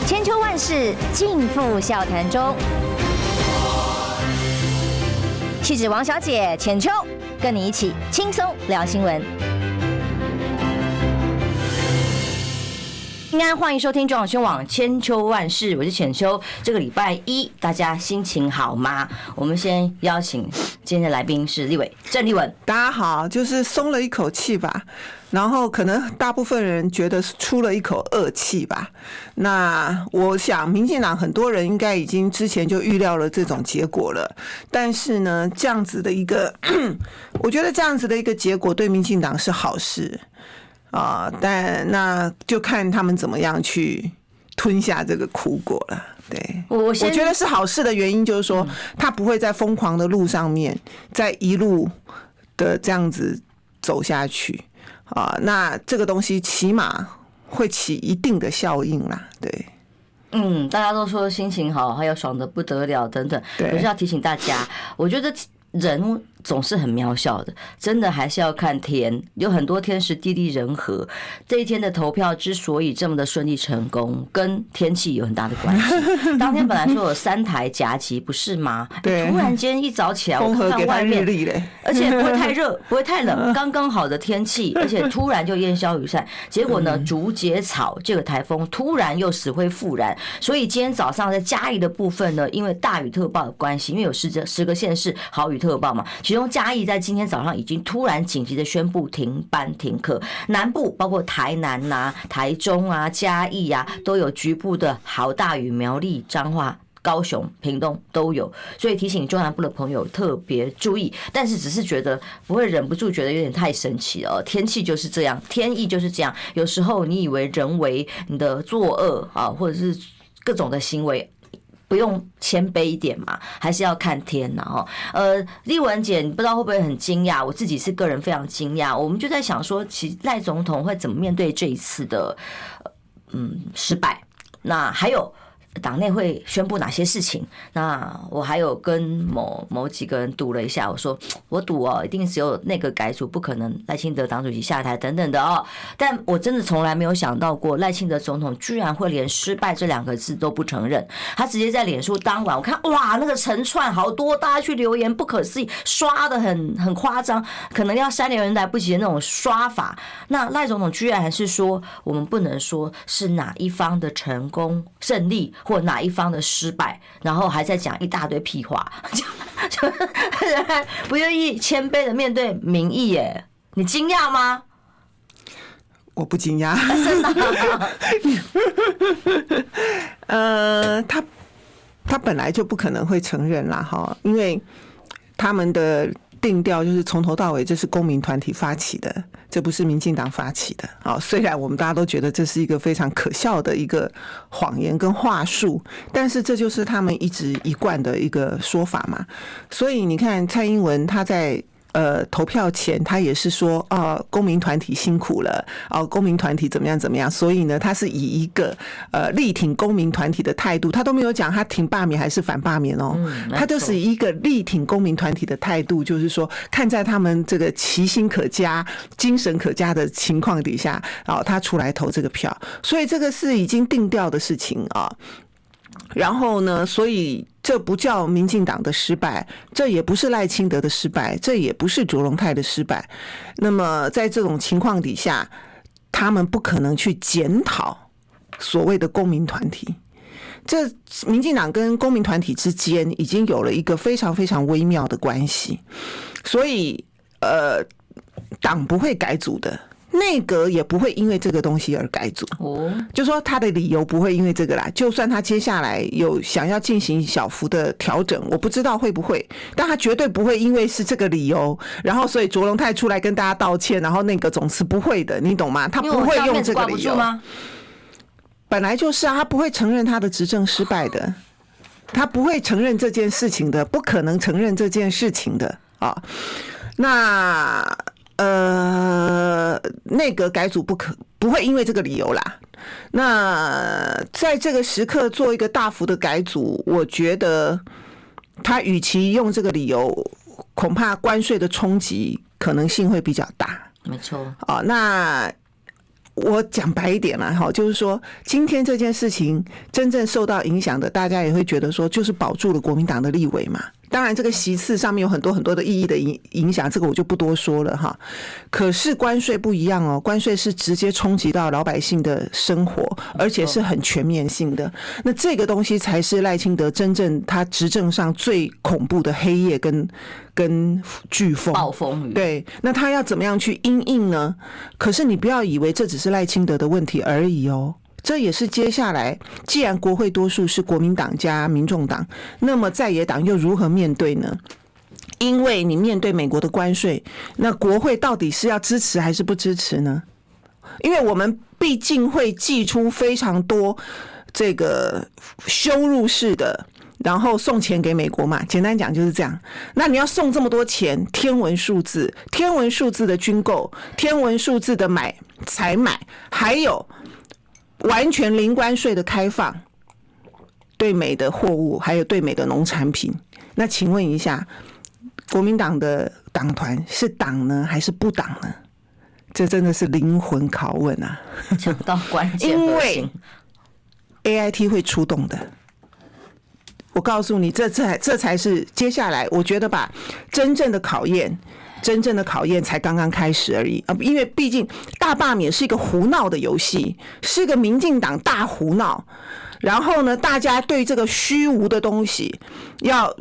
千秋万世尽付笑谈中。气质王小姐浅秋，跟你一起轻松聊新闻。平安，欢迎收听中广新闻网千秋万世，我是浅秋。这个礼拜一，大家心情好吗？我们先邀请今天的来宾是立委郑丽文。大家好，就是松了一口气吧。然后可能大部分人觉得出了一口恶气吧。那我想民进党很多人应该已经之前就预料了这种结果了，但是呢，这样子的一个，我觉得这样子的一个结果对民进党是好事啊，但那就看他们怎么样去吞下这个苦果了。对，我觉得是好事的原因就是说，他不会在疯狂的路上面再一路的这样子走下去。那这个东西起码会起一定的效应啦，对。大家都说心情好，还有爽得不得了等等，可是要提醒大家，我觉得人总是很渺小的，真的还是要看天，有很多天时地利人和。这一天的投票之所以这么的顺利成功，跟天气有很大的关系。当天本来说有3台夹击，不是吗？对，突然间一早起来，我看外面，而且不会太热，不会太冷，刚刚好的天气，而且突然就烟消云散。结果呢，竹节草这个台风突然又死灰复燃，所以今天早上在嘉义的部分呢，因为大雨特报的关系，因为有10个县市豪雨特报嘛。其中嘉义在今天早上已经突然紧急的宣布停班停课，南部包括台南啊、台中啊、嘉义啊，都有局部的豪大雨，苗栗、彰化、高雄、屏东都有，所以提醒中南部的朋友特别注意。但是只是觉得不会忍不住觉得有点太神奇了，天气就是这样，天意就是这样。有时候你以为人为你的作恶啊，或者是各种的行为，不用谦卑一点嘛，还是要看天呐。丽文姐，你不知道会不会很惊讶？我自己是个人非常惊讶。我们就在想说，其实赖总统会怎么面对这一次的失败？那还有党内会宣布哪些事情？那我还有跟某几个人赌了一下，我说我赌一定只有内阁改组，不可能赖清德党主席下台等等的哦。但我真的从来没有想到过，赖清德总统居然会连失败这2个字都不承认。他直接在脸书当晚，我看哇，那个成串好多，大家去留言，不可思议，刷的很夸张，可能要3留言来不及的那种刷法。那赖总统居然还是说，我们不能说是哪一方的成功胜利，或哪一方的失败，然后还在讲一大堆屁话，就不愿意谦卑的面对民意耶，你惊讶吗？我不惊讶，真的。他本来就不可能会承认啦，哈，因为他们的定调就是从头到尾这是公民团体发起的，这不是民进党发起的。虽然我们大家都觉得这是一个非常可笑的一个谎言跟话术，但是这就是他们一直一贯的一个说法嘛。所以你看蔡英文他在投票前他也是说公民团体辛苦了公民团体怎么样怎么样，所以呢他是以一个力挺公民团体的态度，他都没有讲他挺罢免还是反罢免他就是以一个力挺公民团体的态度，就是说看在他们这个其心可嘉、精神可嘉的情况底下他出来投这个票，所以这个是已经定调的事情然后呢，所以这不叫民进党的失败，这也不是赖清德的失败，这也不是卓荣泰的失败。那么在这种情况底下，他们不可能去检讨所谓的公民团体。这民进党跟公民团体之间已经有了一个非常非常微妙的关系，所以党不会改组的。内阁也不会因为这个东西而改组，就说他的理由不会因为这个啦。就算他接下来有想要进行小幅的调整，我不知道会不会，但他绝对不会因为是这个理由，然后所以卓荣泰出来跟大家道歉，然后内阁总是不会的，你懂吗？他不会用这个理由。本来就是他不会承认他的执政失败的，他不会承认这件事情的，不可能承认这件事情的那内阁改组不会因为这个理由啦。那在这个时刻做一个大幅的改组，我觉得他与其用这个理由，恐怕关税的冲击可能性会比较大。没错。那我讲白一点啦，就是说今天这件事情真正受到影响的，大家也会觉得说，就是保住了国民党的立委嘛。当然，这个席次上面有很多很多的意义的影响，这个我就不多说了哈。可是关税不一样哦，关税是直接冲击到老百姓的生活，而且是很全面性的。那这个东西才是赖清德真正他执政上最恐怖的黑夜跟飓风、暴风雨。对，那他要怎么样去因应呢？可是你不要以为这只是赖清德的问题而已哦。这也是接下来，既然国会多数是国民党加民众党，那么在野党又如何面对呢？因为你面对美国的关税，那国会到底是要支持还是不支持呢？因为我们毕竟会祭出非常多这个羞辱式的，然后送钱给美国嘛，简单讲就是这样。那你要送这么多钱，天文数字的军购，天文数字的采买，还有完全零关税的开放，对美的货物，还有对美的农产品。那请问一下，国民党的党团是党呢，还是不党呢？这真的是灵魂拷问啊！讲到关键核心，因为 AIT 会出动的。我告诉你，这才是接下来，我觉得吧，真正的考验才刚刚开始而已啊！因为毕竟大罢免是一个胡闹的游戏，是一个民进党大胡闹。然后呢，大家对这个虚无的东西，要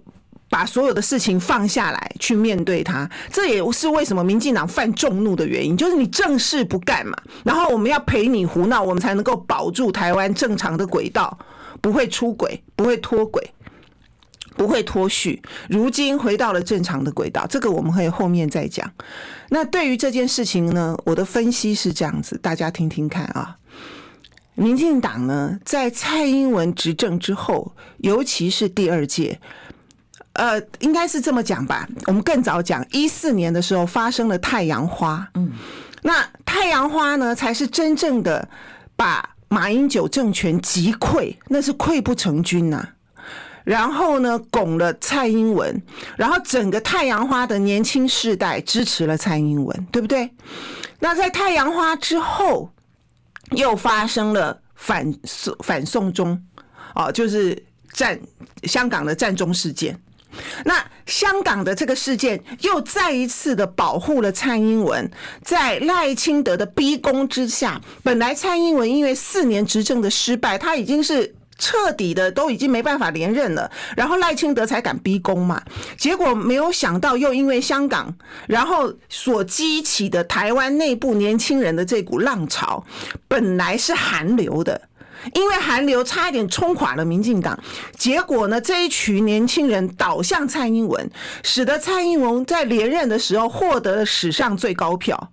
把所有的事情放下来去面对它。这也是为什么民进党犯众怒的原因，就是你正事不干嘛，然后我们要陪你胡闹，我们才能够保住台湾正常的轨道，不会出轨，不会脱轨。不会脱序，如今回到了正常的轨道，这个我们会后面再讲。那对于这件事情呢，我的分析是这样子，大家听听看啊。民进党呢，在蔡英文执政之后，尤其是第二届，应该是这么讲吧。我们更早讲，14年的时候发生了太阳花，那太阳花呢，才是真正的把马英九政权击溃，那是溃不成军呐。然后呢，拱了蔡英文，然后整个太阳花的年轻世代支持了蔡英文，对不对？那在太阳花之后，又发生了反送中，就是香港的战中事件。那香港的这个事件又再一次的保护了蔡英文，在赖清德的逼宫之下，本来蔡英文因为4年执政的失败，他已经是彻底的都已经没办法连任了，然后赖清德才敢逼宫嘛。结果没有想到，又因为香港，然后所激起的台湾内部年轻人的这股浪潮，本来是韩流的，因为韩流差一点冲垮了民进党。结果呢，这一群年轻人倒向蔡英文，使得蔡英文在连任的时候获得了史上最高票。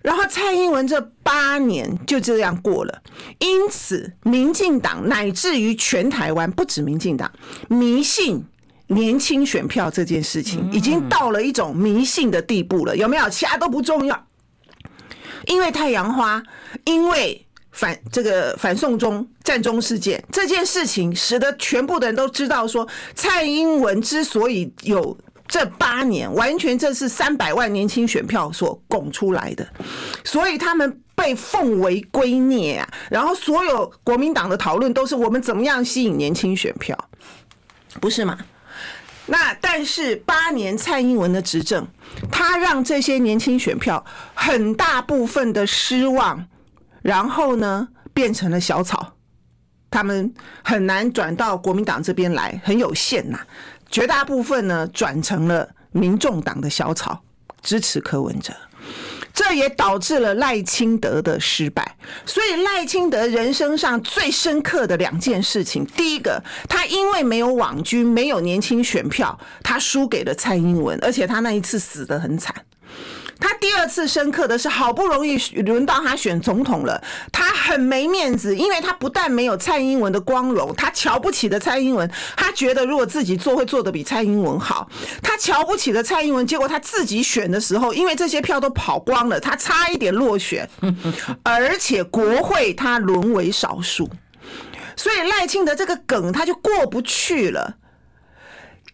然后蔡英文这8年就这样过了，因此民进党乃至于全台湾不止民进党迷信年轻选票这件事情，已经到了一种迷信的地步了，有没有？其他都不重要，因为太阳花，因为反送中战中事件这件事情，使得全部的人都知道说，蔡英文之所以有这8年，完全这是300万年轻选票所拱出来的，所以他们被奉为圭臬啊。然后所有国民党的讨论都是我们怎么样吸引年轻选票，不是吗？那但是8年蔡英文的执政，他让这些年轻选票很大部分的失望，然后呢变成了小草，他们很难转到国民党这边来，很有限呐。绝大部分呢转成了民众党的小草，支持柯文哲，这也导致了赖清德的失败。所以赖清德人生上最深刻的2件事情，第一个，他因为没有网军，没有年轻选票，他输给了蔡英文，而且他那一次死得很惨。他第2次深刻的是，好不容易轮到他选总统了，他很没面子，因为他不但没有蔡英文的光荣，他瞧不起的蔡英文，他觉得如果自己做会做得比蔡英文好，他瞧不起的蔡英文，结果他自己选的时候，因为这些票都跑光了，他差一点落选，而且国会他沦为少数，所以赖清德这个梗他就过不去了。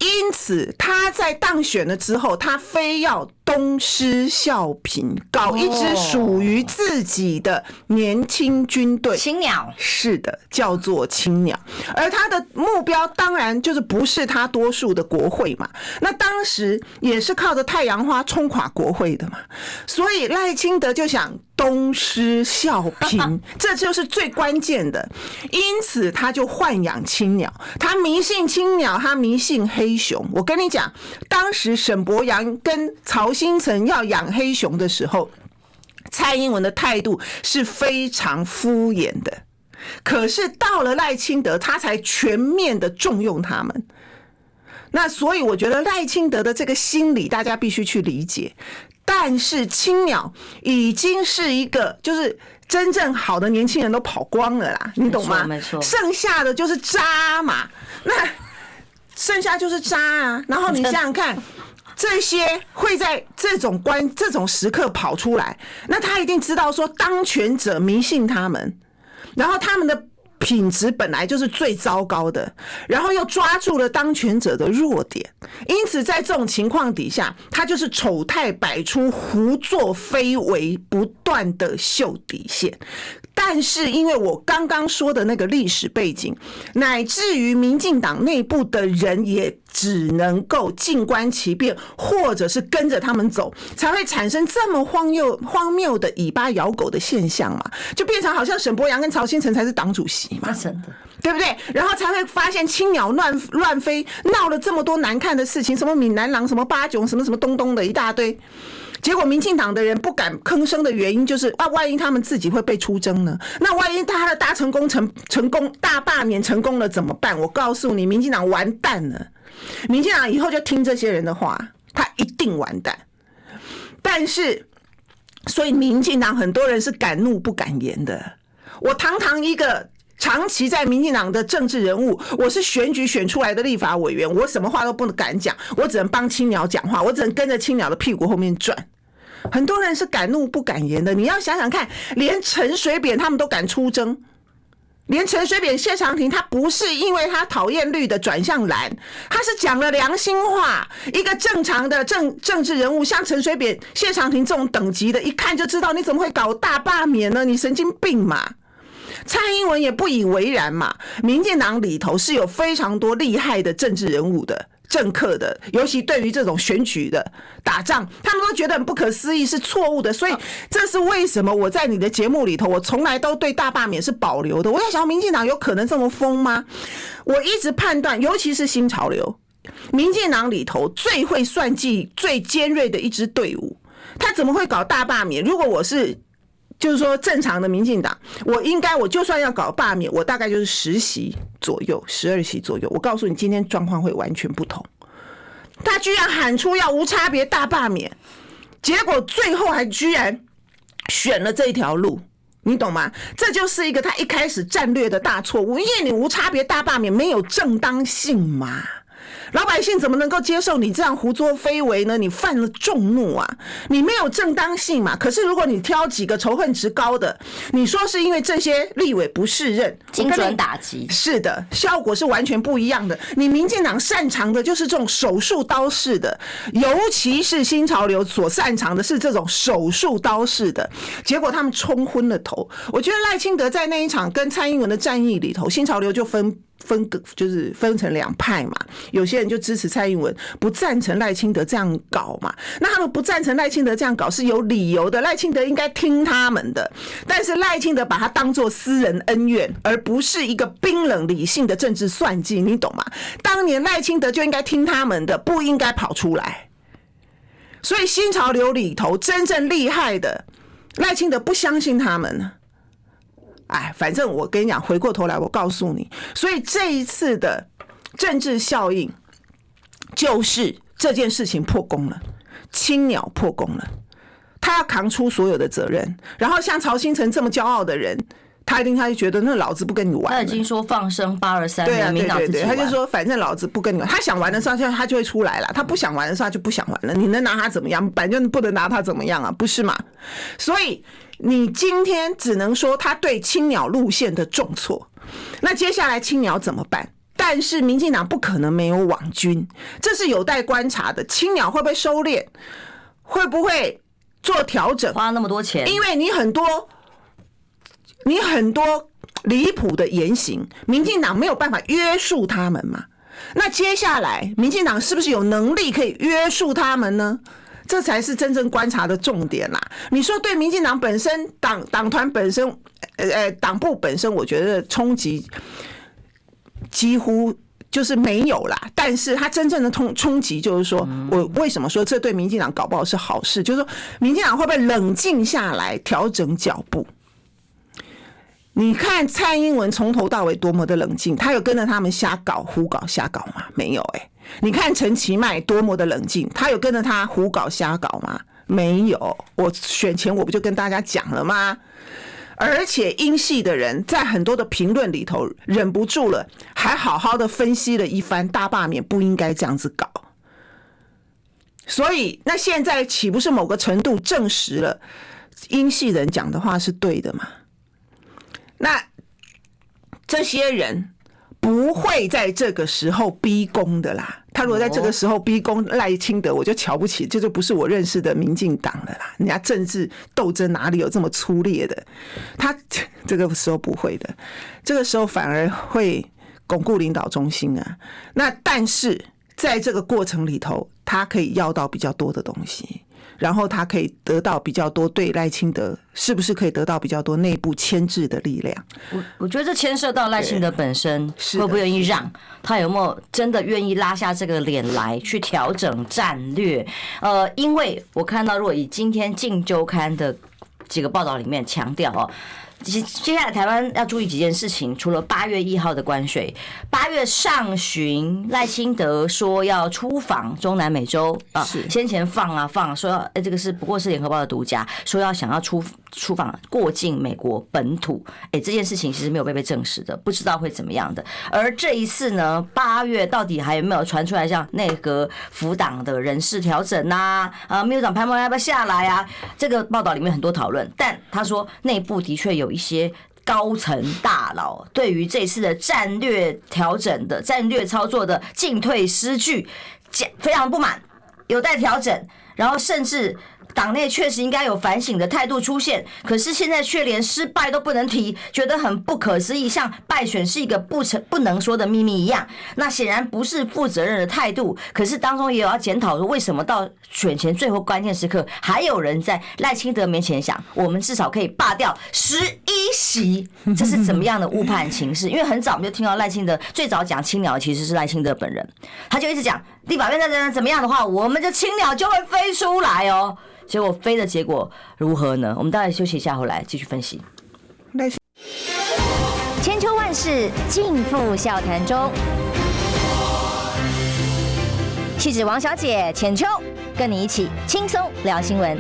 因此他在当选了之后，他非要东施效颦，搞一支属于自己的年轻军队。青鸟，是的，叫做青鸟。而他的目标当然就是不是他多数的国会嘛，那当时也是靠着太阳花冲垮国会的嘛，所以赖清德就想东施效颦，这就是最关键的。因此他就豢养青鸟，他迷信青鸟，他迷信黑熊。我跟你讲，当时沈伯洋跟曹兴诚要养黑熊的时候，蔡英文的态度是非常敷衍的，可是到了赖清德，他才全面的重用他们。那所以我觉得赖清德的这个心理大家必须去理解，但是青鸟已经是一个就是真正好的年轻人都跑光了啦，你懂吗？没错，剩下的就是渣嘛，那剩下就是渣啊。然后你想想看，这些会在这种时刻跑出来，那他一定知道说当权者迷信他们，然后他们的品质本来就是最糟糕的，然后又抓住了当权者的弱点，因此在这种情况底下，他就是丑态百出，胡作非为，不断的秀底线。但是因为我刚刚说的那个历史背景，乃至于民进党内部的人也只能够静观其变，或者是跟着他们走，才会产生这么荒谬的尾巴咬狗的现象嘛，就变成好像沈伯洋跟曹兴诚才是党主席嘛，真的，对不对？然后才会发现青鸟乱飞，闹了这么多难看的事情，什么闽南郎，什么八囧，什么东东的一大堆。结果民进党的人不敢吭声的原因就是万一他们自己会被出征呢？那万一他的大成功大罢免成功了怎么办？我告诉你，民进党完蛋了。民进党以后就听这些人的话，他一定完蛋。但是，所以民进党很多人是敢怒不敢言的。我堂堂一个长期在民进党的政治人物，我是选举选出来的立法委员，我什么话都不敢讲，我只能帮青鸟讲话，我只能跟着青鸟的屁股后面转。很多人是敢怒不敢言的，你要想想看，连陈水扁他们都敢出征，连陈水扁、谢长廷他不是因为他讨厌绿的转向蓝，他是讲了良心话。一个正常的政治人物，像陈水扁、谢长廷这种等级的，一看就知道你怎么会搞大罢免呢？你神经病嘛！蔡英文也不以为然嘛。民进党里头是有非常多厉害的政治人物的。政客的，尤其对于这种选举的打仗，他们都觉得很不可思议，是错误的。所以这是为什么我在你的节目里头，我从来都对大罢免是保留的。我在想，民进党有可能这么疯吗？我一直判断，尤其是新潮流，民进党里头最会算计、最尖锐的一支队伍，他怎么会搞大罢免？如果我是就是说正常的民进党，我就算要搞罢免，我大概就是10席左右，12席左右。我告诉你，今天状况会完全不同。他居然喊出要无差别大罢免，结果最后还居然选了这条路，你懂吗？这就是一个他一开始战略的大错误，因为你无差别大罢免没有正当性嘛。老百姓怎么能够接受你这样胡作非为呢？你犯了众怒啊！你没有正当性嘛。可是如果你挑几个仇恨值高的，你说是因为这些立委不适任，精准打击，是的，效果是完全不一样的。你民进党擅长的就是这种手术刀式的，尤其是新潮流所擅长的是这种手术刀式的，结果他们冲昏了头。我觉得赖清德在那一场跟蔡英文的战役里头，新潮流就分成两派嘛，有些人就支持蔡英文，不赞成赖清德这样搞嘛。那他们不赞成赖清德这样搞是有理由的，赖清德应该听他们的，但是赖清德把它当作私人恩怨，而不是一个冰冷理性的政治算计，你懂吗？当年赖清德就应该听他们的，不应该跑出来。所以新潮流里头真正厉害的，赖清德不相信他们。反正我跟你讲，回过头来我告诉你，所以这一次的政治效应就是这件事情破功了，青鸟破功了，他要扛出所有的责任。然后像曹兴诚这么骄傲的人，他就觉得那老子不跟你玩了。他已经说放生823，对啊，民党自己玩，他就说反正老子不跟你玩。他想玩的时候他就会出来了，他不想玩的时候他就不想玩了。你能拿他怎么样？反正不能拿他怎么样啊，不是吗？所以你今天只能说他对青鸟路线的重挫。那接下来青鸟怎么办？但是民进党不可能没有网军，这是有待观察的。青鸟会不会收敛？会不会做调整？花那么多钱，因为你很多离谱的言行，民进党没有办法约束他们嘛。那接下来，民进党是不是有能力可以约束他们呢？这才是真正观察的重点啦。你说对民进党本身、党团本身、党部本身，我觉得冲击几乎就是没有啦。但是它真正的冲击就是说，我为什么说这对民进党搞不好是好事？就是说，民进党会不会冷静下来，调整脚步？你看蔡英文从头到尾多么的冷静，他有跟着他们瞎搞、胡搞、瞎搞吗？没有你看陈其迈多么的冷静，他有跟着他胡搞瞎搞吗？没有。我选前我不就跟大家讲了吗？而且英系的人在很多的评论里头忍不住了，还好好的分析了一番，大罢免不应该这样子搞。所以那现在岂不是某个程度证实了英系人讲的话是对的吗？那这些人不会在这个时候逼宫的啦。他如果在这个时候逼宫赖清德，我就瞧不起，这就不是我认识的民进党了啦。人家政治斗争哪里有这么粗劣的？他这个时候不会的，这个时候反而会巩固领导中心啊。那但是在这个过程里头，他可以要到比较多的东西。然后他可以得到比较多，对赖清德是不是可以得到比较多内部牵制的力量？我觉得这牵涉到赖清德本身会不会愿意让，他有没有真的愿意拉下这个脸来去调整战略？因为我看到，如果以今天《镜周刊》的几个报道里面强调接下来台湾要注意几件事情，除了8月1号的关税，8月上旬赖清德说要出访中南美洲先前放说这个不过是联合报的独家，说想要出访过境美国本土，这件事情其实没有被证实的，不知道会怎么样的。而这一次呢，8月到底还有没有传出来像内阁辅党的人事调整秘书长潘孟安要不要下来啊？这个报道里面很多讨论，但他说内部的确有一些高层大佬对于这次的战略调整的战略操作的进退失据非常不满，有待调整，然后甚至党内确实应该有反省的态度出现，可是现在却连失败都不能提，觉得很不可思议，像败选是一个不能说的秘密一样。那显然不是负责任的态度，可是当中也有要检讨说，为什么到选前最后关键时刻，还有人在赖清德面前想，我们至少可以罢掉11席，这是怎么样的误判情势？因为很早我们就听到赖清德最早讲青鸟其实是赖清德本人，他就一直讲立法院再怎么样的话，我们的青鸟就会飞出来哦。结果飞的结果如何呢？我们待会休息一下，回来继续分析。千秋万世尽付笑谈中，气质王小姐浅秋，跟你一起轻松聊新闻。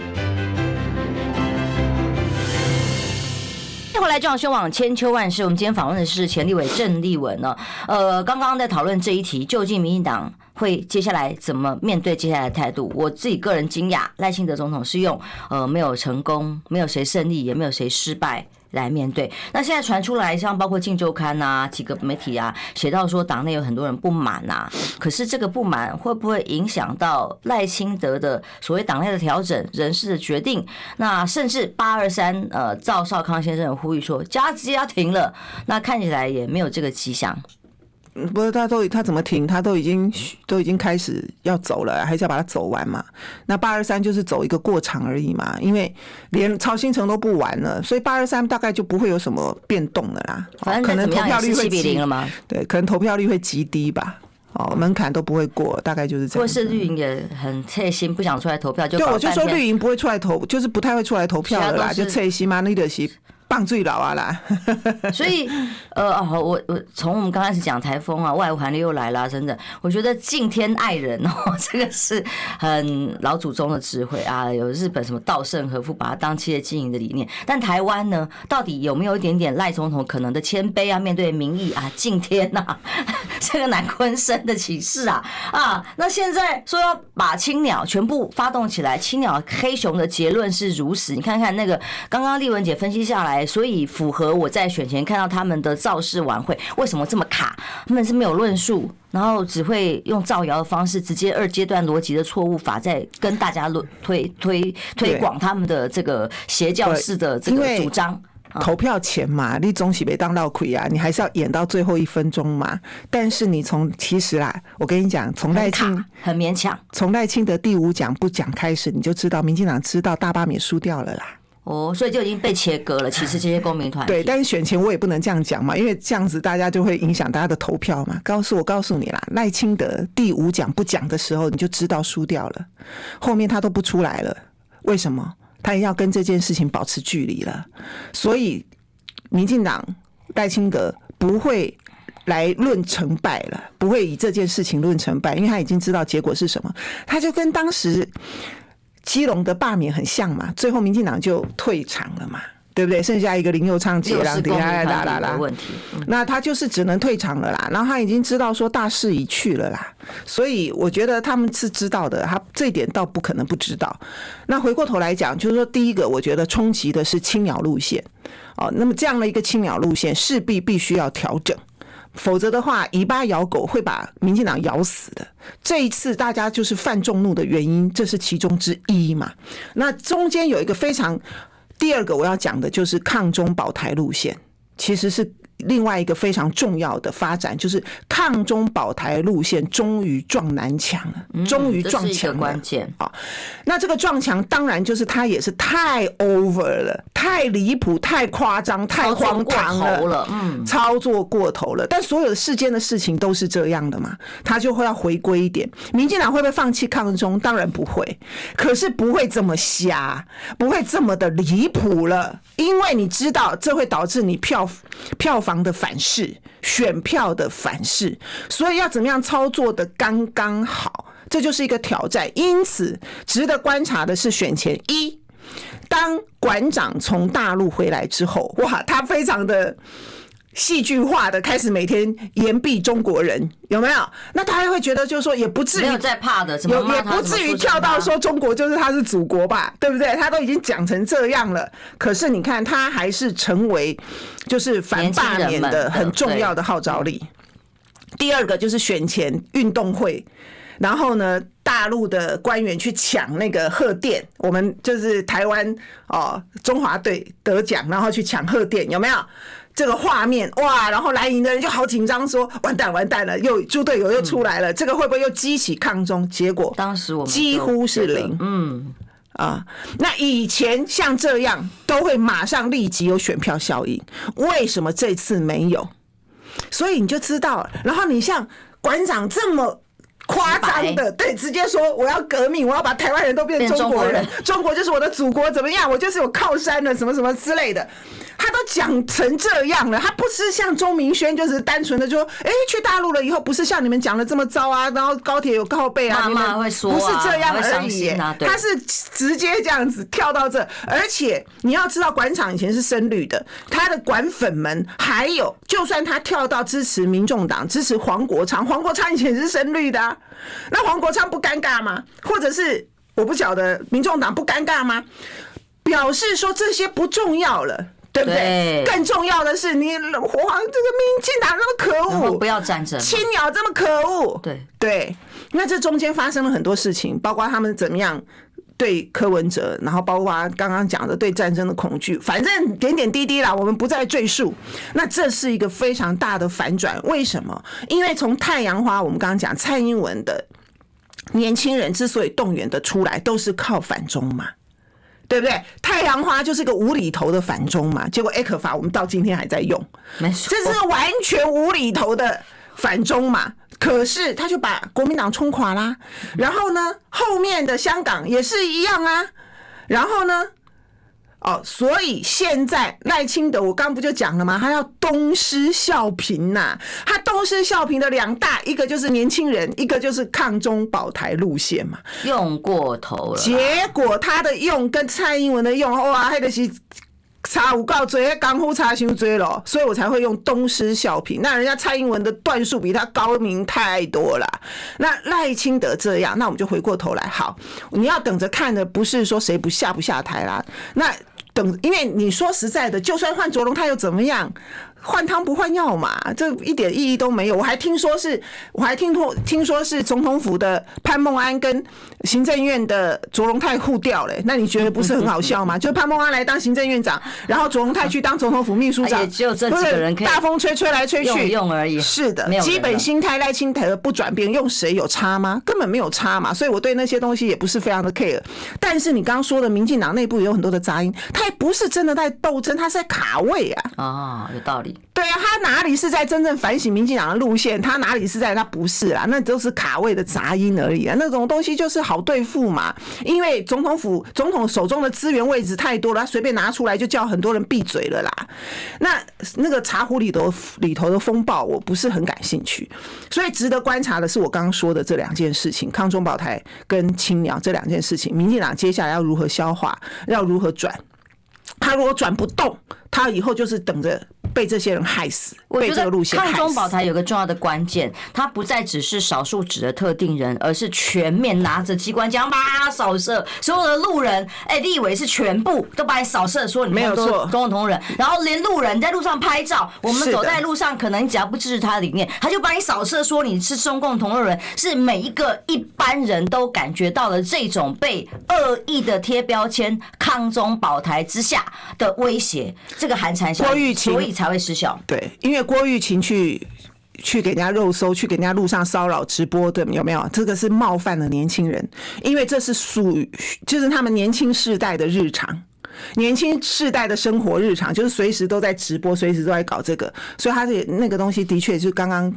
回来中央宣网千秋万世，我们今天访问的是前立委郑丽文呢。刚刚在讨论这一题，究竟民进党会接下来怎么面对接下来的态度？我自己个人惊讶，赖清德总统是用没有成功，没有谁胜利，也没有谁失败来面对。那现在传出来，像包括《镜周刊》几个媒体写到说党内有很多人不满可是这个不满会不会影响到赖清德的所谓党内的调整、人事的决定？那甚至823赵少康先生有呼吁说，直接要停了，那看起来也没有这个迹象。不是他怎么停？他都已经开始要走了，还是要把它走完嘛？那823就是走一个过场而已嘛，因为连曹新成都不玩了，所以823大概就不会有什么变动了啦。反正可能投票率会7-0了吗？对，可能投票率会极低吧。门槛都不会过，大概就是这样。或是绿营也很切心，不想出来投票，就对，我就说绿营不会出来投，就是不太会出来投票了啦，就切心嘛，那就是棒最老啦。所以我从我们刚开始讲台风外部寒流又来了，真的，我觉得敬天爱人这个是很老祖宗的智慧有日本什么稻盛和夫把它当企业经营的理念，但台湾呢，到底有没有一点点赖总统可能的谦卑面对民意敬天这个南鲲生的启示那现在说要把青鸟全部发动起来，青鸟黑熊的结论是如此。你看看那个刚刚丽文姐分析下来，来，所以符合我在选前看到他们的造势晚会为什么这么卡，他们是没有论述，然后只会用造谣的方式，直接2阶段逻辑的错误法在跟大家推广他们的这个邪教式的这个主张。投票前嘛，你总是没当到亏啊，你还是要演到最后1分钟嘛。但是你其实啦，我跟你讲，从赖清很勉强，从赖清德第5讲不讲开始，你就知道民进党知道大罢免输掉了啦。所以就已经被切割了。其实这些公民团体对，但是选前我也不能这样讲嘛，因为这样子大家就会影响大家的投票嘛。告诉你啦，赖清德第5讲不讲的时候，你就知道输掉了。后面他都不出来了，为什么？他也要跟这件事情保持距离了，所以民进党赖清德不会来论成败了，不会以这件事情论成败，因为他已经知道结果是什么。他就跟当时基隆的罢免很像嘛，最后民进党就退场了嘛，对不对？剩下一个林右昌接了，那他就是只能退场了啦。然后他已经知道说大势已去了啦，所以我觉得他们是知道的，他这一点倒不可能不知道。那回过头来讲，就是说第一个，我觉得冲击的是青鸟路线哦，那么这样的一个青鸟路线势必须要调整。否则的话，尾巴咬狗会把民进党咬死的。这一次大家就是犯众怒的原因，这是其中之一嘛。那中间有一个第二个我要讲的就是抗中保台路线，其实是另外一个非常重要的发展，就是抗中保台路线终于撞南墙了，终于撞墙了，这是一个关键啊。那这个撞墙当然就是它也是太 over 了，太离谱，太夸张，太荒唐了，操作过头了。但所有的世间的事情都是这样的嘛，他就会要回归一点。民进党会不会放弃抗中？当然不会，可是不会这么瞎，不会这么的离谱了，因为你知道这会导致你票房的反噬，选票的反噬，所以要怎么样操作的刚刚好，这就是一个挑战。因此值得观察的是选前当馆长从大陆回来之后，哇，他非常的戏剧化的开始每天言必中国人，有没有？那大家会觉得就是说也不至于没有在怕的，也不至于跳到说中国就是他是祖国吧，对不对？他都已经讲成这样了，可是你看他还是成为就是反罢免的很重要的号召力。第二个就是选前运动会，然后呢，大陆的官员去抢那个贺电，我们就是台湾中华队得奖，然后去抢贺电，有没有？这个画面哇，然后蓝营的人就好紧张，说完蛋了，又猪队友又出来了，这个会不会又激起抗中？结果当时我们几乎是0。那以前像这样都会马上立即有选票效应，为什么这次没有？所以你就知道，然后你像馆长这么夸张的，对，直接说我要革命，我要把台湾人都变成中国人，中国就是我的祖国，怎么样？我就是有靠山的，什么什么之类的，他都讲成这样了。他不是像钟明轩，就是单纯的说，去大陆了以后，不是像你们讲的这么糟啊，然后高铁有靠背啊，你们不是这样而已，他是直接这样子跳到这。而且你要知道，馆长以前是深绿的，他的馆粉们还有，就算他跳到支持民众党，支持黄国昌以前是深绿的啊。那黄国昌不尴尬吗？或者是我不晓得民众党不尴尬吗？表示说这些不重要了，对不对？更重要的是你这个民进党那么可恶，不要战争，青鸟这么可恶，对。那这中间发生了很多事情，包括他们怎么样对柯文哲，然后包括刚刚讲的对战争的恐惧，反正点点滴滴啦，我们不再赘述。那这是一个非常大的反转，为什么？因为从太阳花，我们刚刚讲蔡英文的年轻人之所以动员的出来，都是靠反中嘛，对不对？太阳花就是个无厘头的反中嘛，结果 ECFA 法我们到今天还在用，这是完全无厘头的反中嘛。可是他就把国民党冲垮啦，然后呢，后面的香港也是一样啊，然后呢，所以现在赖清德，我刚不就讲了吗？他要东施效颦呐，他东施效颦的2大，一个就是年轻人，一个就是抗中保台路线嘛，用过头了。结果他的用跟蔡英文的用，哇，那个是差有够多，功夫差太多了，所以我才会用东施效颦。那人家蔡英文的段数比他高明太多了。那赖清德这样，那我们就回过头来，好，你要等着看的不是说谁不下台啦。那因为你说实在的，就算换卓荣泰又怎么样？换汤不换药嘛，这一点意义都没有。我还听说是总统府的潘孟安跟行政院的卓荣泰互调嘞，那你觉得不是很好笑吗？就是潘孟安来当行政院长，然后卓荣泰去当总统府秘书长，也只有这几个人可以大风吹来吹去用而已。是的，基本心态赖清德不转变，用谁有差吗？根本没有差嘛。所以我对那些东西也不是非常的 care。但是你刚刚说的民进党内部也有很多的杂音，他也不是真的在斗争，他是在卡位啊。啊，有道理。对啊，他哪里是在真正反省民进党的路线？他哪里是在？他不是啦，那都是卡位的杂音而已啊。那种东西就是好对付嘛，因为总统手中的资源位置太多了，他随便拿出来就叫很多人闭嘴了啦。那个茶壶里头的风暴，我不是很感兴趣。所以值得观察的是我刚刚说的这两件事情，抗中保台跟青鸟这两件事情，民进党接下来要如何消化，要如何转？他如果转不动，他以后就是等着被这些人害死，被这个路线害死。抗中保台有个重要的关键，它不再只是少数指的特定人，而是全面拿着机关枪把扫射所有的路人。立委是全部都把你扫射，说你们都中共同路人，然后连路人在路上拍照，我们走在路上，可能只要不支持他的理念，他就把你扫射，说你是中共同路人，是每一个一般人都感觉到了这种被恶意的贴标签、抗中保台之下的威胁，这个寒蝉效应，所以才会失效。对，因为郭玉琴去给人家肉搜，去给人家路上骚扰直播的，有没有？这个是冒犯了年轻人，因为这是属于就是他们年轻世代的日常。年轻世代的生活日常就是随时都在直播，随时都在搞这个，所以他的那个东西的确就是刚刚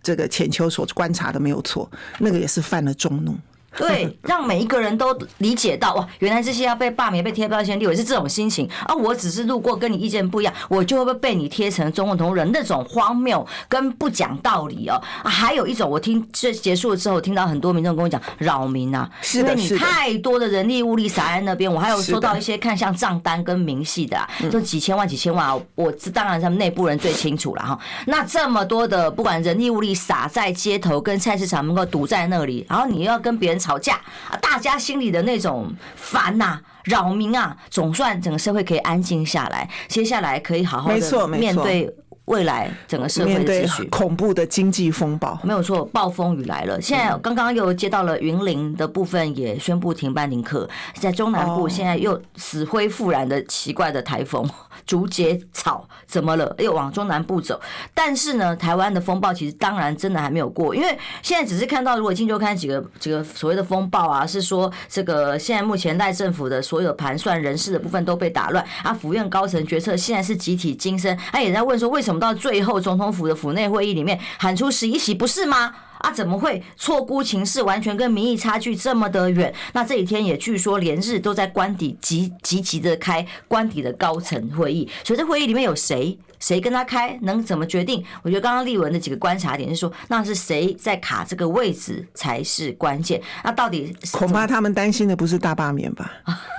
这个浅秋所观察的没有错，那个也是犯了众怒。对，让每一个人都理解到哇，原来这些要被罢免、被贴标签立委是这种心情啊！我只是路过，跟你意见不一样，我就会不会被你贴成中共同路人？那种荒谬跟不讲道理哦。还有一种，我听这结束了之后，听到很多民众跟我讲扰民啊，因为你太多的人力物力撒在那边。我还有收到一些看像账单跟明细的，就几千万、几千万啊，我当然他们内部人最清楚了哈。那这么多的不管人力物力撒在街头跟菜市场门口堵在那里，然后你要跟别人吵架啊，大家心里的那种烦呐、扰民啊，总算整个社会可以安静下来，接下来可以好好的面对未来整个社会的秩序。恐怖的经济风暴，没有错，暴风雨来了。现在刚刚又接到了云林的部分，也宣布停班停课。在中南部现在又死灰复燃的奇怪的台风竹节草怎么了？又往中南部走。但是呢，台湾的风暴其实当然真的还没有过，因为现在只是看到，如果今周看几个所谓的风暴啊，是说这个现在目前赖政府的所有盘算人事的部分都被打乱啊，府院高层决策现在是集体精深，他也在问说为什么到最后总统府的府内会议里面喊出11席，不是吗？啊，怎么会错估情势，完全跟民意差距这么的远？那这几天也据说连日都在官邸积极的开官邸的高层会议，所以这会议里面有谁跟他开，能怎么决定？我觉得刚刚立文的几个观察点是说，那是谁在卡这个位置才是关键。那到底恐怕他们担心的不是大罢免吧？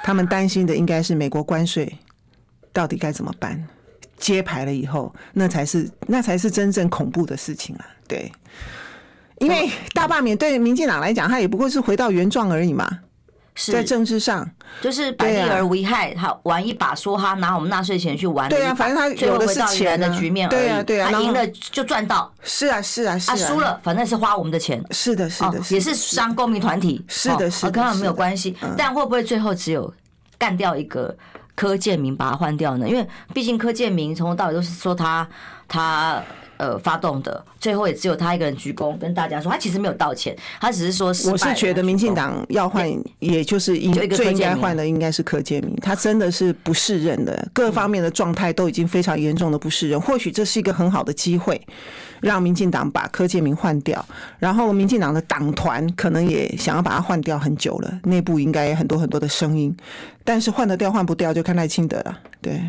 他们担心的应该是美国关税到底该怎么办？揭牌了以后，那才是真正恐怖的事情啊！对。因为大罢免对民进党来讲，他也不过是回到原状而已嘛，在政治上就是百利而无一害，他玩一把梭哈，拿我们纳税钱去玩，对啊，反正他有的是钱的局面而已，对啊，他赢了就赚到，是啊，输了反正是花我们的钱，是的，也是伤公民团体，是的，跟他们没有关系，但会不会最后只有干掉一个柯建铭把他换掉呢？因为毕竟柯建铭从头到尾都是说他发动的，最后也只有他一个人鞠躬跟大家说，他其实没有道歉，他只是说我是觉得民进党要换，也就是最应该换的应该是柯建铭，他真的是不适任的，各方面的状态都已经非常严重的不适任。或许这是一个很好的机会，让民进党把柯建铭换掉，然后民进党的党团可能也想要把他换掉很久了，内部应该有很多很多的声音，但是换得掉换不掉就看赖清德了，对。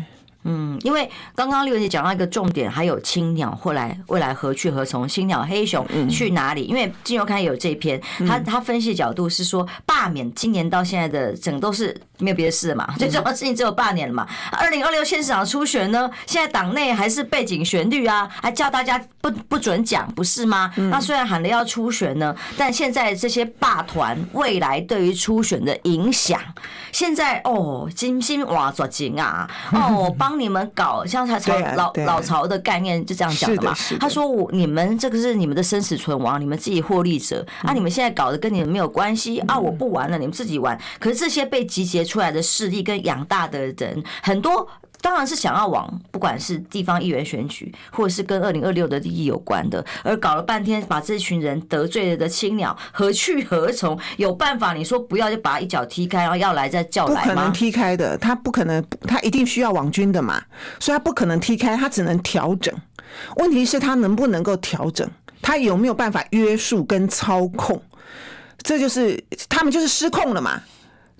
因为刚刚立文姐讲到一个重点，还有青鸟未来何去何从？青鸟黑熊去哪里？因为金周刊也有这篇，他分析的角度是说，罢免今年到现在的整都是没有别的事了嘛，最重要的事情只有罢免了嘛。2026县市长初选呢，现在党内还是背景旋律啊，还叫大家不准讲，不是吗？那虽然喊了要初选呢，但现在这些罢团未来对于初选的影响，现在金星哇抓紧啊，帮你们搞，像老曹的概念就这样讲的嘛。他说你们这个是你们的生死存亡，你们自己获利者啊，你们现在搞的跟你们没有关系啊，我不玩了，你们自己玩。可是这些被集结出来的势力跟养大的人很多。当然是想要往不管是地方议员选举，或者是跟2026的利益有关的，而搞了半天把这群人得罪了的青鸟何去何从？有办法你说不要就把他一脚踢开，然后要来再叫来吗？不可能踢开的，他不可能，他一定需要网军的嘛，所以他不可能踢开，他只能调整。问题是他能不能够调整，他有没有办法约束跟操控？这就是他们就是失控了嘛。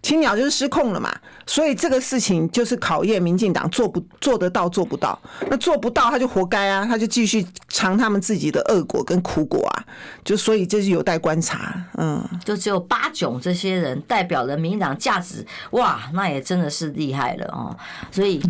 青鸟就是失控了嘛，所以这个事情就是考验民进党做得到做不到。那做不到他就活该啊，他就继续尝他们自己的恶果跟苦果啊，就所以这是有待观察。就只有八炯这些人代表了民进党价值，哇，那也真的是厉害了哦。所以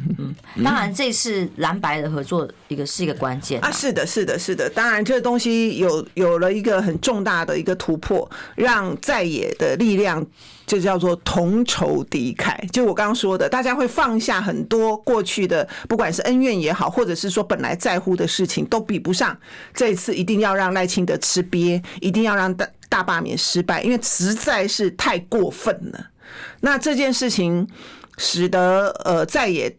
当然这次蓝白的合作是一个关键啊，是的，当然这个东西有了一个很重大的一个突破，让在野的力量。就叫做同仇敌忾，就我刚刚说的，大家会放下很多过去的，不管是恩怨也好，或者是说本来在乎的事情，都比不上这一次一定要让赖清德吃瘪，一定要让大罢免失败，因为实在是太过分了。那这件事情使得在野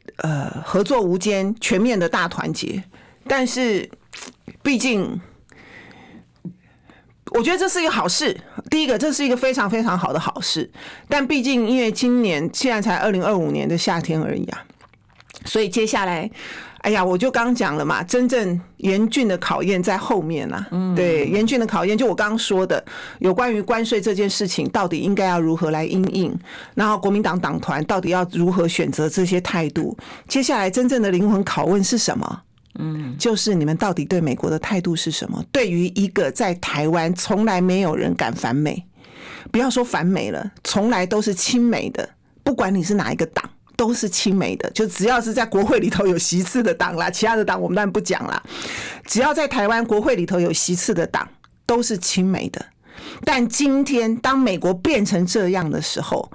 合作无间，全面的大团结，但是毕竟。我觉得这是一个好事。第一个，这是一个非常非常好的好事，但毕竟因为现在才2025年的夏天而已啊，所以接下来，哎呀，我就刚讲了嘛，真正严峻的考验在后面啊。对，严峻的考验，就我刚刚说的，有关于关税这件事情，到底应该要如何来因应，然后国民党党团到底要如何选择这些态度，接下来真正的灵魂拷问是什么？就是你们到底对美国的态度是什么？对于一个在台湾从来没有人敢反美，不要说反美了，从来都是亲美的，不管你是哪一个党，都是亲美的。就只要是在国会里头有席次的党啦，其他的党我们当然不讲啦。只要在台湾国会里头有席次的党，都是亲美的。但今天当美国变成这样的时候，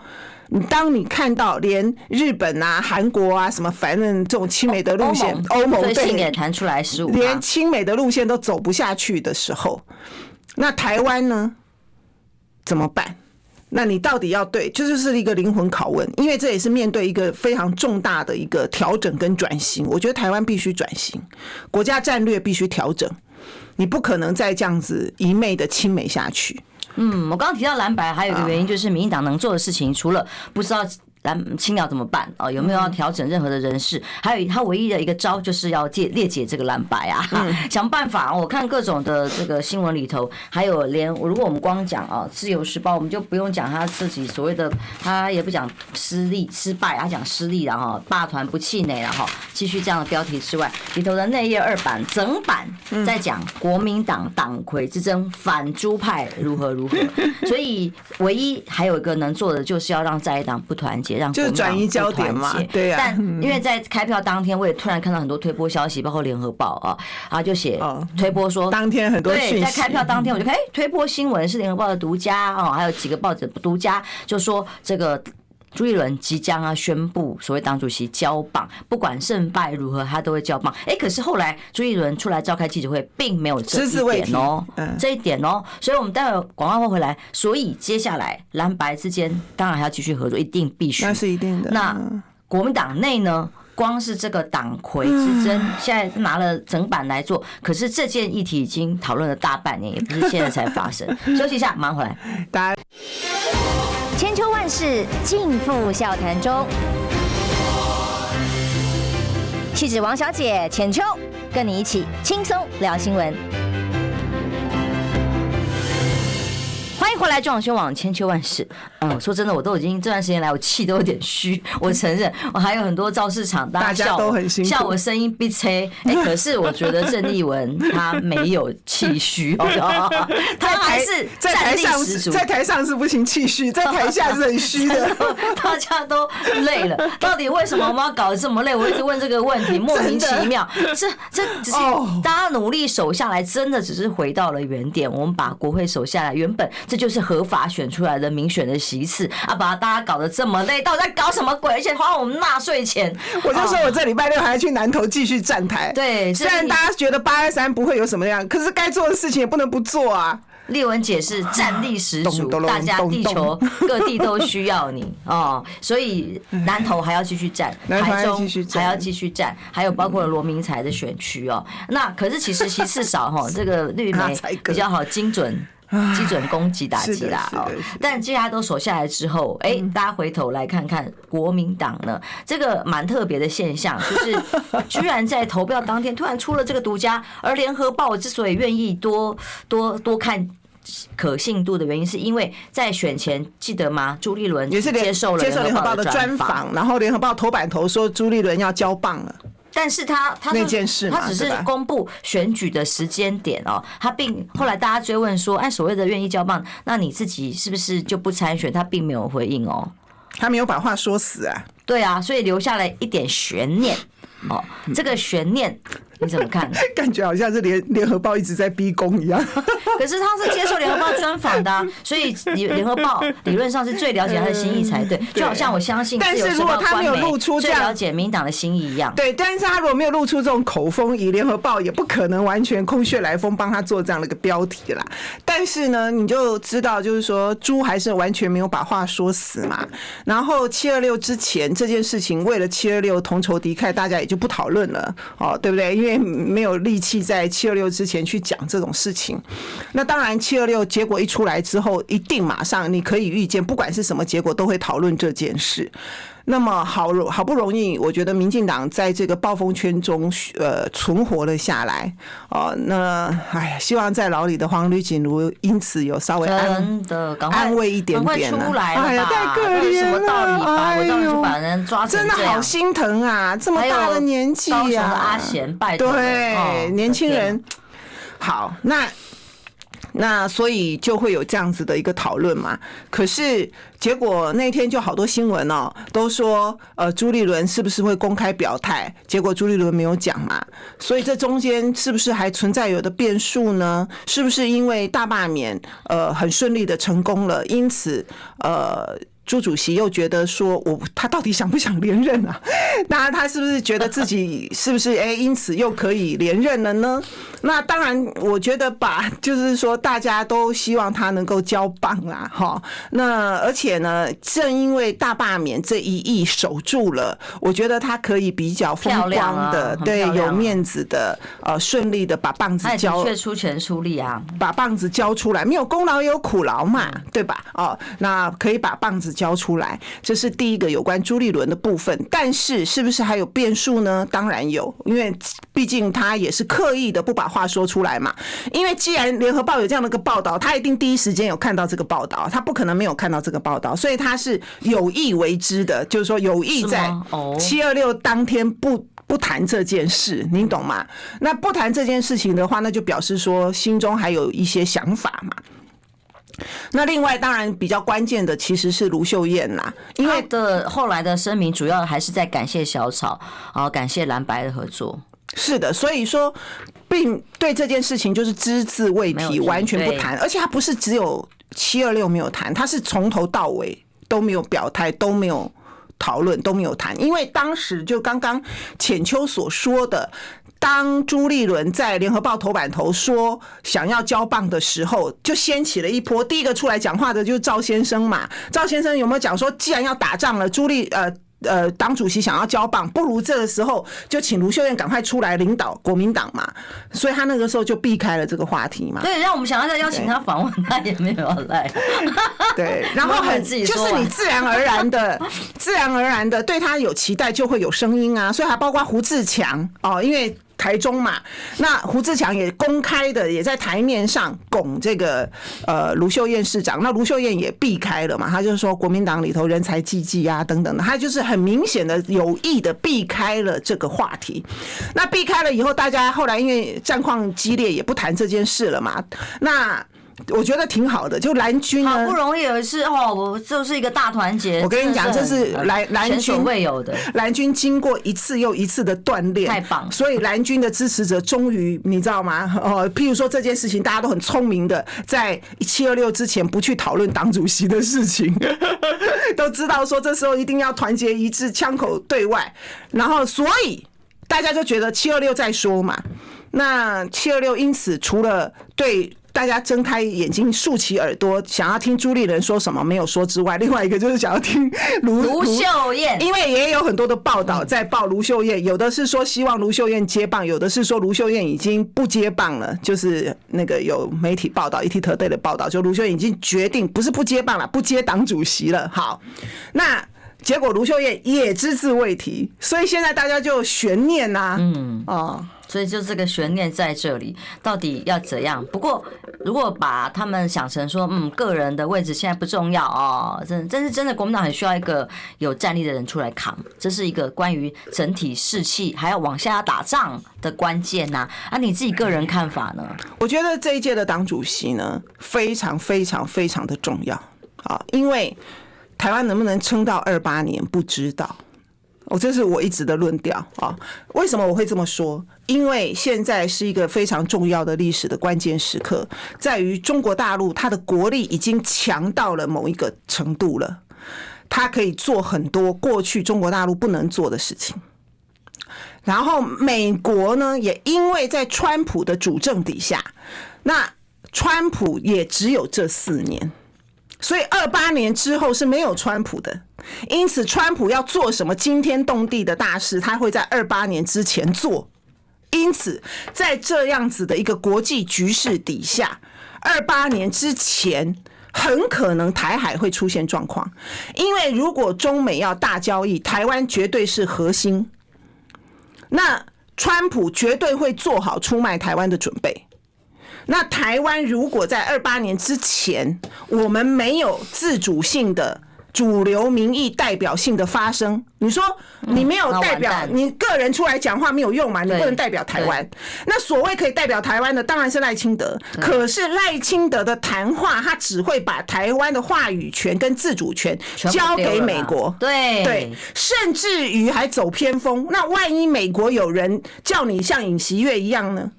当你看到连日本啊、韩国啊什么，反正这种亲美的路线，欧盟最近也谈出来15%，连亲美的路线都走不下去的时候，那台湾呢怎么办？那你到底要对，这就是一个灵魂拷问，因为这也是面对一个非常重大的一个调整跟转型。我觉得台湾必须转型，国家战略必须调整，你不可能再这样子一昧的亲美下去。我刚刚提到蓝白，还有一个原因就是民进党能做的事情，除了不知道青鸟怎么办啊？有没有要调整任何的人事？还有他唯一的一个招就是要列解这个蓝白啊，想办法。我看各种的这个新闻里头，还有如果我们光讲啊《自由时报》，我们就不用讲他自己所谓的，他也不讲失败，他讲失利，然后罢团不气馁，然后继续这样的标题之外，里头的内页2版整版在讲国民党党魁之争，反猪派如何，所以唯一还有一个能做的就是要让在野党不团结。就是转移焦点嘛，对啊。但因为在开票当天，我也突然看到很多推播消息，包括联合报啊，然后就写推播说，当天很多讯息。对，在开票当天，我就看推播新闻是联合报的独家哦，还有几个报纸独家，就说这个朱立伦即将要宣布所谓党主席交棒，不管胜败如何，他都会交棒。可是后来朱立伦出来召开记者会，并没有这一点哦，这一点哦。所以我们待会广告会回来，所以接下来蓝白之间当然还要继续合作，一定必须，那是一定的。那国民党内呢？光是这个党魁之争，现在拿了整版来做，可是这件议题已经讨论了大半年，也不是现在才发生。休息一下，马上回来。大家千秋万世尽付笑谈中。气质王小姐浅秋，跟你一起轻松聊新闻。欢迎回来，中广新闻网千秋万世。说真的，我都已经这段时间来，我气都有点虚。我承认，我还有很多造市场，大家都很辛苦，笑我声音闭吹。可是我觉得郑丽文她没有气虚，她还是战力十足。在台上是不行气虚，在台下是很虚的。大家都累了，到底为什么我们要搞得这么累？我一直问这个问题，莫名其妙。这只是大家努力守下来，真的只是回到了原点。我们把国会守下来，原本这就是合法选出来的民选的席次啊，把大家搞得这么累，到底在搞什么鬼？而且花我们纳税钱。我就说我这礼拜六还要去南投继续站台。对，虽然大家觉得823不会有什么样，可是该做的事情也不能不做啊。丽文姐是战力十足，大家地球各地都需要你哦，所以南投还要继续战，台中还要继续战，还有包括罗明才的选区哦。那可是其实席次少哈，这个绿媒比较好精准攻击打击啦哦。但接下来都守下来之后，大家回头来看看国民党呢，这个蛮特别的现象，就是居然在投票当天突然出了这个独家，而联合报之所以愿意多看可信度的原因，是因为在选前记得吗？朱立伦也是接受了联合报的专访，然后联合报头版头说朱立伦要交棒了。但是他那件事他只是公布选举的时间点哦，他并后来大家追问说，所谓的愿意交棒，那你自己是不是就不参选？他并没有回应哦，他没有把话说死啊。对啊，所以留下了一点悬念哦。这个悬念你怎么看？感觉好像是联合报一直在逼宫一样。可是他是接受联合报专访的所以联合报理论上是最了解他的心意才对。就好像我相信自由时报官媒最了解民党的心意一样。对，但是他如果没有露出这种口风，以联合报也不可能完全空穴来风帮他做这样的一个标题啦。但是呢，你就知道，就是说朱还是完全没有把话说死嘛。然后726之前这件事情，为了726同仇敌忾，大家也就不讨论了哦，对不对？因为没有力气在726之前去讲这种事情。那当然726结果一出来之后，一定马上你可以预见，不管是什么结果都会讨论这件事。那么好不容易，我觉得民进党在这个暴风圈中存活了下来哦。那希望在牢里的黄吕锦如因此有稍微安慰一点点了。出来了吧？太可怜了，什么道理吧？我让你就把人抓成这样，真的好心疼啊！这么大的年纪啊，高雄的阿贤，拜托，对，年轻人。好，那所以就会有这样子的一个讨论嘛。可是结果那天就好多新闻哦，都说朱立伦是不是会公开表态？结果朱立伦没有讲嘛，所以这中间是不是还存在有的变数呢？是不是因为大罢免很顺利的成功了，因此朱主席又觉得说他到底想不想连任啊？那他是不是觉得自己是不是因此又可以连任了呢？那当然，我觉得就是说大家都希望他能够交棒啦，哈。那而且呢，正因为大罢免这1亿守住了，我觉得他可以比较风光的，对，有面子的，顺利的把棒子交，的确出钱出力啊，把棒子交出来，没有功劳也有苦劳嘛，对吧？那可以把棒子交出来，这是第一个有关朱立伦的部分。但是是不是还有变数呢？当然有，因为毕竟他也是刻意的不把话说出来嘛。因为既然联合报有这样的一个报道，他一定第一时间有看到这个报道，他不可能没有看到这个报道，所以他是有意为之的，就是说有意在726当天不谈这件事，你懂吗？那不谈这件事情的话，那就表示说心中还有一些想法嘛。那另外当然比较关键的其实是卢秀燕啦，因为后来的声明主要还是在感谢小草，感谢蓝白的合作。是的，所以说并对这件事情就是只字未提，完全不谈，而且他不是只有726没有谈，他是从头到尾都没有表态，都没有讨论，都没有谈。因为当时就刚刚浅秋所说的，当朱立伦在联合报头版头说想要交棒的时候，就掀起了一波。第一个出来讲话的就是赵先生嘛，赵先生有没有讲说，既然要打仗了，党主席想要交棒，不如这个时候就请卢秀燕赶快出来领导国民党嘛，所以他那个时候就避开了这个话题嘛。对，让我们想要再邀请他访问，他也没有要来。对，然后就是你自然而然的对他有期待，就会有声音啊，所以还包括胡志强因为台中嘛，那胡志强也公开的也在台面上拱这个卢秀燕市长，那卢秀燕也避开了嘛，他就说国民党里头人才济济啊等等的，他就是很明显的有意的避开了这个话题。那避开了以后，大家后来因为战况激烈，也不谈这件事了嘛。那我觉得挺好的，就蓝军呢，好不容易有一次我就是一个大团结。我跟你讲，这是蓝军前所未有的。蓝军经过一次又一次的锻炼，太棒。所以蓝军的支持者终于，你知道吗？譬如说这件事情，大家都很聪明的，在726之前不去讨论党主席的事情，都知道说这时候一定要团结一致，枪口对外，然后所以大家就觉得726再说嘛。那726因此除了对大家睁开眼睛竖起耳朵想要听朱立伦说什么没有说之外，另外一个就是想要听卢秀燕，因为也有很多的报道在报卢秀燕，有的是说希望卢秀燕接棒，有的是说卢秀燕已经不接棒了，就是那个有媒体报道 ETtoday 的报道，就卢秀燕已经决定不是不接棒了，不接党主席了。好，那结果卢秀燕也只字未提，所以现在大家就悬念啊，所以就这个悬念在这里，到底要怎样？不过如果把他们想成说，个人的位置现在不重要哦，真的国民党很需要一个有战力的人出来扛，这是一个关于整体士气还要往下打仗的关键呐。你自己个人看法呢？我觉得这一届的党主席呢，非常非常非常的重要啊，因为台湾能不能撑到28年不知道。这是我一直的论调啊。为什么我会这么说？因为现在是一个非常重要的历史的关键时刻，在于中国大陆它的国力已经强到了某一个程度了，它可以做很多过去中国大陆不能做的事情。然后美国呢，也因为在川普的主政底下，那川普也只有这4年。所以28年之后是没有川普的，因此川普要做什么惊天动地的大事，他会在28年之前做。因此在这样子的一个国际局势底下，28年之前很可能台海会出现状况，因为如果中美要大交易，台湾绝对是核心，那川普绝对会做好出卖台湾的准备。那台湾如果在28年之前，我们没有自主性的主流民意代表性的发声，你说你没有代表，你个人出来讲话没有用嘛？你不能代表台湾。那所谓可以代表台湾的，当然是赖清德。可是赖清德的谈话，他只会把台湾的话语权跟自主权交给美国。对，甚至于还走偏锋。那万一美国有人叫你像尹锡悦一样呢？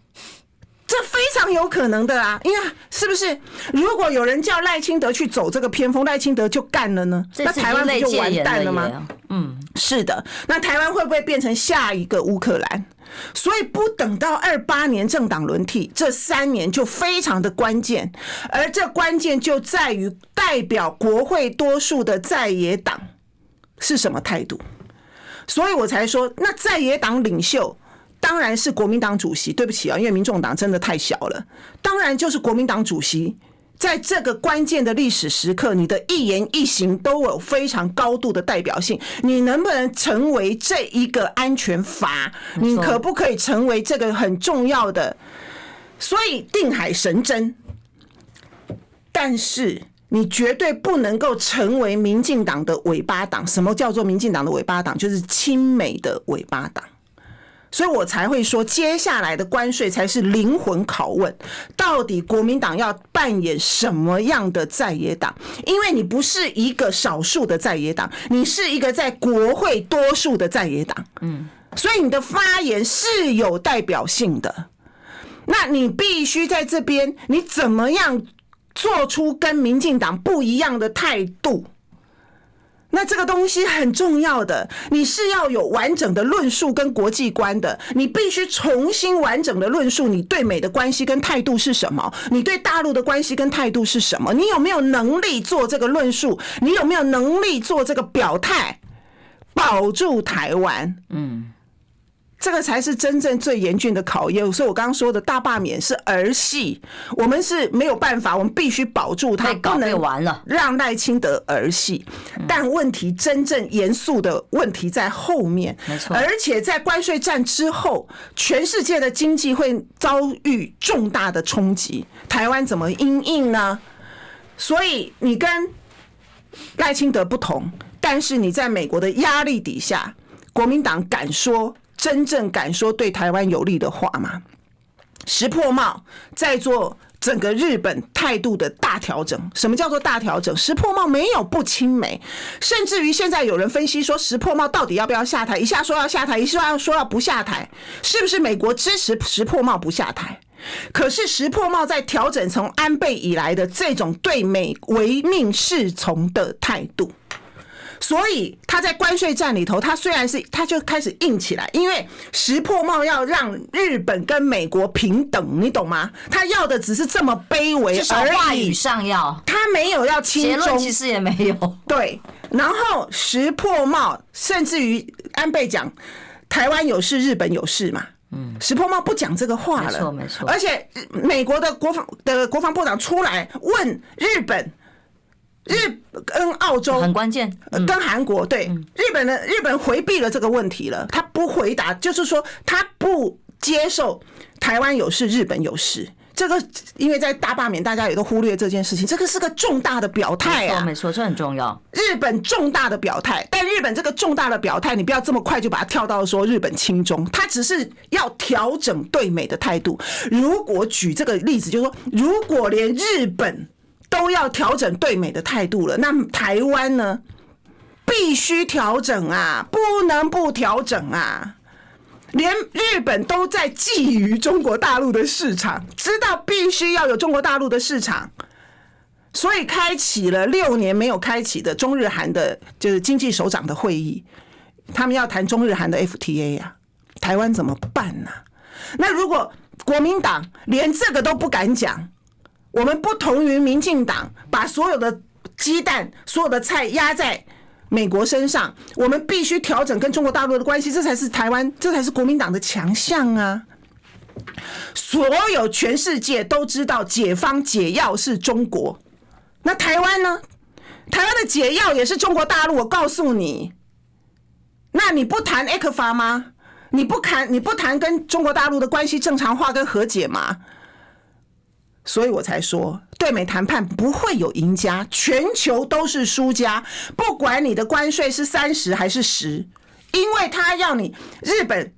这非常有可能的啊，因为是不是？如果有人叫赖清德去走这个偏锋，赖清德就干了呢？那台湾不就完蛋了吗？是的。那台湾会不会变成下一个乌克兰？所以不等到28年政党轮替，这3年就非常的关键，而这关键就在于代表国会多数的在野党是什么态度。所以我才说，那在野党领袖。当然是国民党主席，对不起啊，因为民众党真的太小了。当然就是国民党主席，在这个关键的历史时刻，你的一言一行都有非常高度的代表性。你能不能成为这一个安全阀？你可不可以成为这个很重要的？所以定海神针，但是你绝对不能够成为民进党的尾巴党。什么叫做民进党的尾巴党？就是亲美的尾巴党。所以我才会说，接下来的关税才是灵魂拷问，到底国民党要扮演什么样的在野党？因为你不是一个少数的在野党，你是一个在国会多数的在野党，所以你的发言是有代表性的。那你必须在这边，你怎么样做出跟民进党不一样的态度？那这个东西很重要的，你是要有完整的论述跟国际观的，你必须重新完整的论述你对美的关系跟态度是什么，你对大陆的关系跟态度是什么，你有没有能力做这个论述，你有没有能力做这个表态，保住台湾。这个才是真正最严峻的考验。所以我刚刚说的大罢免是儿戏，我们是没有办法，我们必须保住它，不能让赖清德儿戏。但问题真正严肃的问题在后面，而且在关税战之后，全世界的经济会遭遇重大的冲击，台湾怎么因应呢？所以你跟赖清德不同，但是你在美国的压力底下，国民党真正敢说对台湾有利的话吗？石破茂在做整个日本态度的大调整。什么叫做大调整？石破茂没有不亲美，甚至于现在有人分析说石破茂到底要不要下台，一下说要下台，一下说要不下台，是不是美国支持石破茂不下台？可是石破茂在调整从安倍以来的这种对美唯命是从的态度，所以他在关税战里头，他虽然是他就开始硬起来，因为石破茂要让日本跟美国平等，你懂吗？他要的只是这么卑微而已，至少话语上要，他没有要亲中，结论其实也没有。对，然后石破茂甚至于安倍讲台湾有事，日本有事嘛。石破茂不讲这个话了，没错。而且美国的国防部长出来问日本跟澳洲很关键，跟韩国，对日本回避了这个问题了，他不回答，就是说他不接受台湾有事，日本有事。这个因为在大罢免，大家也都忽略这件事情，这个是个重大的表态啊，没错，这很重要。日本重大的表态，但日本这个重大的表态，你不要这么快就把它跳到说日本亲中，他只是要调整对美的态度。如果举这个例子，就是说，如果连日本都要调整对美的态度了，那台湾呢，必须调整啊，不能不调整啊。连日本都在觊觎中国大陆的市场，知道必须要有中国大陆的市场，所以开启了6年没有开启的中日韩的就是经济首长的会议，他们要谈中日韩的 FTA 啊，台湾怎么办呢？那如果国民党连这个都不敢讲，我们不同于民进党把所有的鸡蛋、所有的菜压在美国身上，我们必须调整跟中国大陆的关系，这才是台湾，这才是国民党的强项啊！所有全世界都知道解方解药是中国，那台湾呢？台湾的解药也是中国大陆。我告诉你，那你不谈 ECFA 吗？你不谈跟中国大陆的关系正常化跟和解吗？所以我才说，对美谈判不会有赢家，全球都是输家。不管你的关税是30还是10，因为他要你日本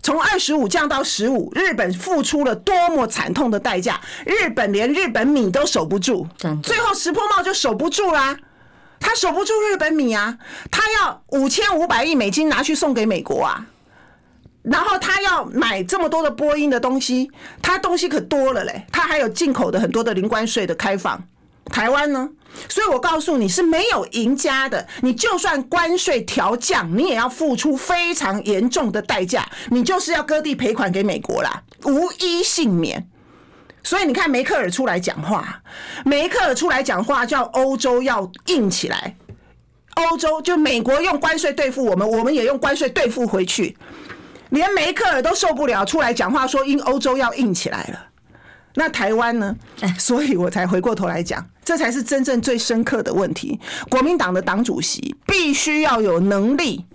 从25降到15，日本付出了多么惨痛的代价，日本连日本米都守不住，最后石破茂就守不住啦。他守不住日本米啊，他要5500亿美金拿去送给美国啊。然后他要买这么多的波音的东西，他东西可多了嘞，他还有进口的很多的零关税的开放。台湾呢？所以我告诉你是没有赢家的，你就算关税调降，你也要付出非常严重的代价，你就是要割地赔款给美国啦，无一幸免。所以你看梅克尔出来讲话，叫欧洲要硬起来，欧洲就美国用关税对付我们，我们也用关税对付回去。连梅克尔都受不了，出来讲话说欧洲要硬起来了。那台湾呢？所以我才回过头来讲，这才是真正最深刻的问题。国民党的党主席必须要有能力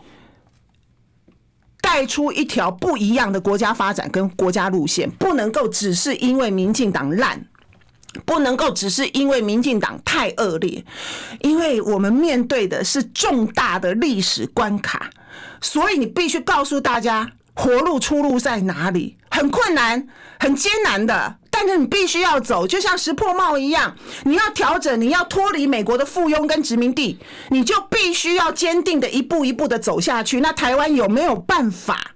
带出一条不一样的国家发展跟国家路线，不能够只是因为民进党烂，不能够只是因为民进党太恶劣，因为我们面对的是重大的历史关卡，所以你必须告诉大家活路出路在哪里，很困难很艰难的，但是你必须要走，就像石破茂一样，你要调整，你要脱离美国的附庸跟殖民地，你就必须要坚定的一步一步的走下去。那台湾有没有办法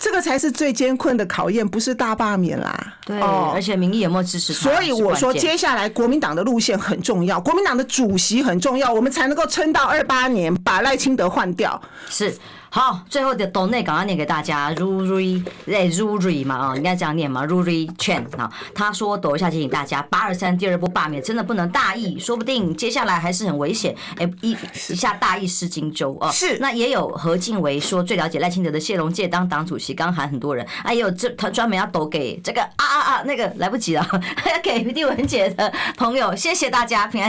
这个才是最艰困的考验，不是大罢免啦。对，而且民意有没有支持他？所以我说，接下来国民党的路线很重要，国民党的主席很重要，我们才能够撑到28年，把赖清德换掉。是。好，最后的斗内赶快念给大家 ，Ruri 嘛应该这样念嘛 ，Ruri Chen 啊，他说抖一下提醒大家，823第二波罢免真的不能大意，说不定接下来还是很危险，一下大意失荆州啊。是，那也有何敬维说最了解赖清德的谢龙介当党主席，刚喊很多人，也有他专门要抖给这个那个来不及了，要给李文杰的朋友，谢谢大家，平安。